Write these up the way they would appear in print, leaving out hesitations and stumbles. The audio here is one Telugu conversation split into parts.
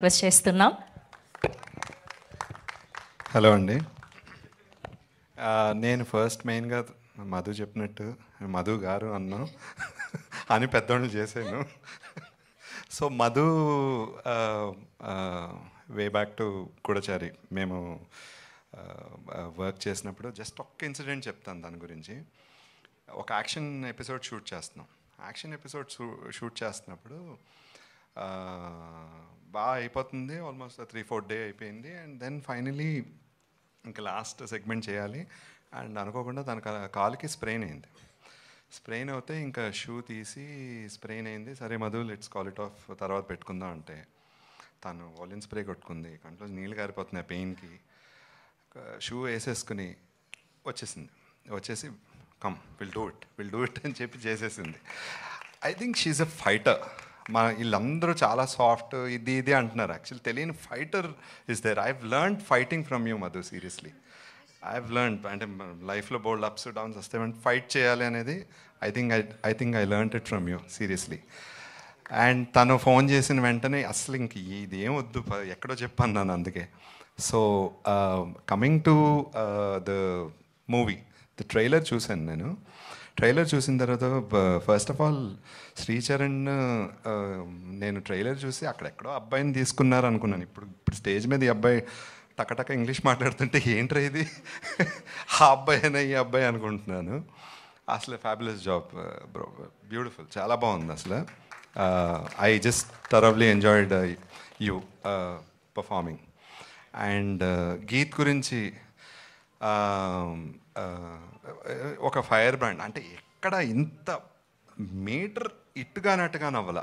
రిక్వెస్ట్ చేస్తున్నాం. హలో అండి. నేను ఫస్ట్ మెయిన్గా మధు చెప్పినట్టు మధు గారు అన్నాం అని పెద్దోళ్ళు చేశాను. So Madhu way back to Goodachari మేము వర్క్ చేసినప్పుడు జస్ట్ ఒక్క ఇన్సిడెంట్ చెప్తాను దాని గురించి. ఒక యాక్షన్ ఎపిసోడ్ షూట్ చేస్తున్నాం. యాక్షన్ ఎపిసోడ్ షూట్ చేస్తున్నప్పుడు బాగా అయిపోతుంది, ఆల్మోస్ట్ 3-4 డే అయిపోయింది. అండ్ దెన్ ఫైనలీ ఇంకా లాస్ట్ సెగ్మెంట్ చేయాలి. అండ్ అనుకోకుండా తన కాలుకి స్ప్రెయిన్ అయింది. స్ప్రెయిన్ అవుతే ఇంకా షూ తీసి స్ప్రెయిన్ అయింది. సరే Madhu let's call it of, తర్వాత పెట్టుకుందాం అంటే తను వాలిన్ స్ప్రే కొట్టుకుంది. కంట్లో నీళ్ళు గారిపోతున్నాయి పెయిన్కి. షూ వేసేసుకుని వచ్చేసి కమ్ విల్ డూ ఇట్ అని చెప్పి చేసేసింది. I think she's a fighter. వీళ్ళందరూ చాలా సాఫ్ట్ ఇది అంటున్నారు. యాక్చువల్లీ తెలియని fighter is there. I learned fighting from you Madhu, seriously. I learned, అంటే లైఫ్లో బోల్డ్ అప్స్ డౌన్స్ వస్తే ఫైట్ చేయాలి అనేది I think I learned it from you, seriously. And తను ఫోన్ చేసిన వెంటనే అసలు ఇంక ఇది ఏం వద్దు, ఎక్కడో చెప్పన్నాను అందుకే. So coming to the movie, the trailer చూశాను నేను. ట్రైలర్ చూసిన తర్వాత ఫస్ట్ ఆఫ్ ఆల్ శ్రీచరణ్, నేను ట్రైలర్ చూసి అక్కడెక్కడో అబ్బాయిని తీసుకున్నారు అనుకున్నాను. ఇప్పుడు స్టేజ్ మీద ఈ అబ్బాయి టకటక ఇంగ్లీష్ మాట్లాడుతుంటే ఏంట్రా ఇది, ఆ అబ్బాయి అయినా ఈ అబ్బాయి అనుకుంటున్నాను. అసలు ఫ్యాబులస్ జాబ్ బ్రో, బ్యూటిఫుల్, చాలా బాగుంది అసలు. I just thoroughly enjoyed you performing. And Geeth గురించి ఒక ఫైర్ బ్రాండ్, అంటే ఎక్కడ ఇంత మీటర్ ఇట్టుగానట్టుగా నవ్వాల,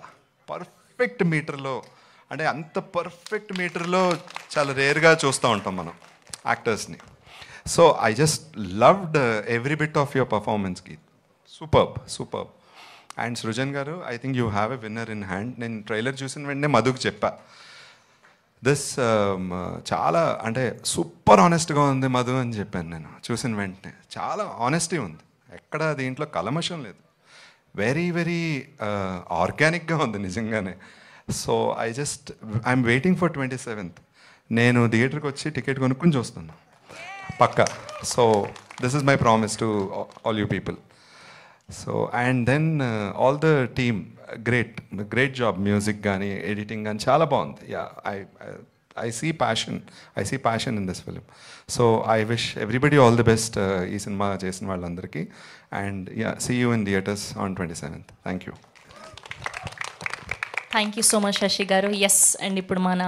పర్ఫెక్ట్ మీటర్లో, అంటే అంత పర్ఫెక్ట్ మీటర్లో చాలా రేర్గా చూస్తూ ఉంటాం మనం యాక్టర్స్ని. So I just loved every bit of your performance Geeth. Superb. And Srujan garu, I think you have a winner in hand. నేను ట్రైలర్ చూసిన వెంటనే మధుకు చెప్పా, దిస్ చాలా అంటే సూపర్ ఆనెస్ట్గా ఉంది మధు అని చెప్పాను నేను చూసిన వెంటనే. చాలా ఆనెస్టీ ఉంది, ఎక్కడ దీంట్లో కలమషం లేదు. వెరీ వెరీ ఆర్గానిక్గా ఉంది నిజంగానే. So I'm waiting for 27th. నేను థియేటర్కి వచ్చి టికెట్ కొనుక్కుని చూస్తున్నాను పక్కా. So this is my promise to all you people. So and then all the team, great job. Music కానీ ఎడిటింగ్ కానీ చాలా బాగుంది. Yeah, I see passion in this film. So I wish everybody all the best ఈ సినిమా చేసిన వాళ్ళందరికీ. And yeah, see you in theatres on 27th. Thank you thank you so much Shashi garu. Yes, and ఇప్పుడు మన